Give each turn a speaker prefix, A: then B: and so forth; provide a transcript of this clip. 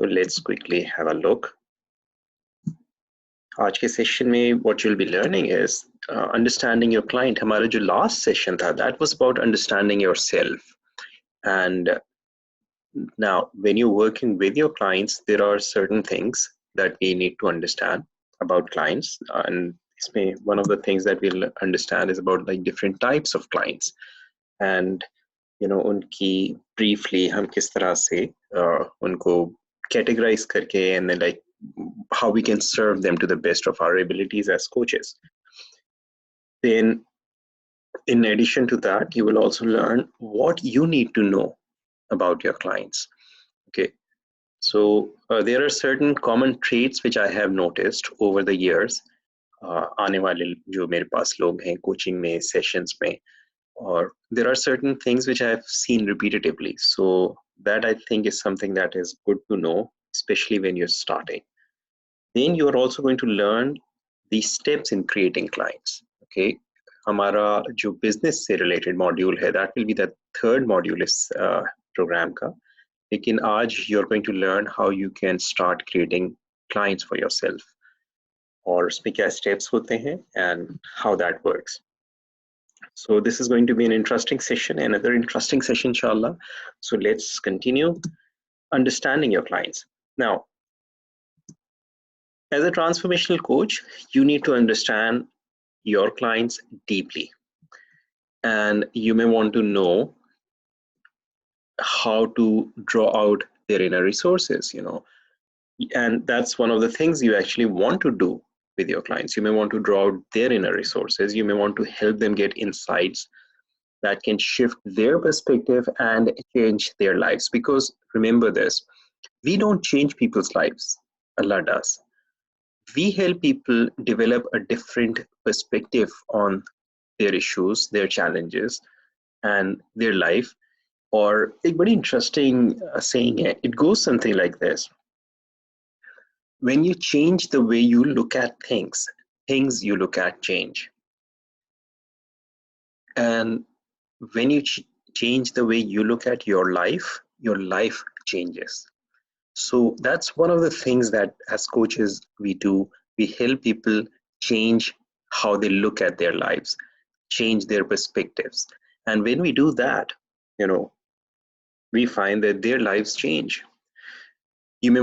A: So let's quickly have a look. आज के session में what you'll be learning is understanding your client. हमारा जो last session था, that was about understanding yourself. And now, when you're working with your clients, there are certain things that we need to understand about clients. And one of the things that we'll understand is about like different types of clients. And उनकी briefly हम किस तरह से उनको categorize करके and then like how we can serve them to the best of our abilities as coaches. Then in addition to that, you will also learn what you need to know about your clients. Okay, so there are certain common traits which I have noticed over the years. आने वाले जो मेरे पास लोग हैं coaching में, sessions में, or there are certain things which I have seen repetitively. So that I think is something that is good to know, especially when you're starting. Then you are also going to learn the steps in creating clients. Okay, हमारा जो business से related module है, that will be the third module इस program का. लेकिन आज you're going to learn how you can start creating clients for yourself. और उसमें क्या steps होते हैं and how that works. So this is going to be an interesting session, another interesting session, inshallah. So let's continue understanding your clients. Now, as a transformational coach, you need to understand your clients deeply. And you may want to know how to draw out their inner resources, and that's one of the things you actually want to do with your clients. You may want to draw out their inner resources. You may want to help them get insights that can shift their perspective and change their lives. Because remember this, we don't change people's lives, Allah does. We help people develop a different perspective on their issues, their challenges, and their life. Or एक बड़ी interesting saying है, it goes something like this. When you change the way you look at things, things you look at change. And when you change the way you look at your life changes. So that's one of the things that as coaches we do. We help people change how they look at their lives, change their perspectives. And when we do that, we find that their lives change. You may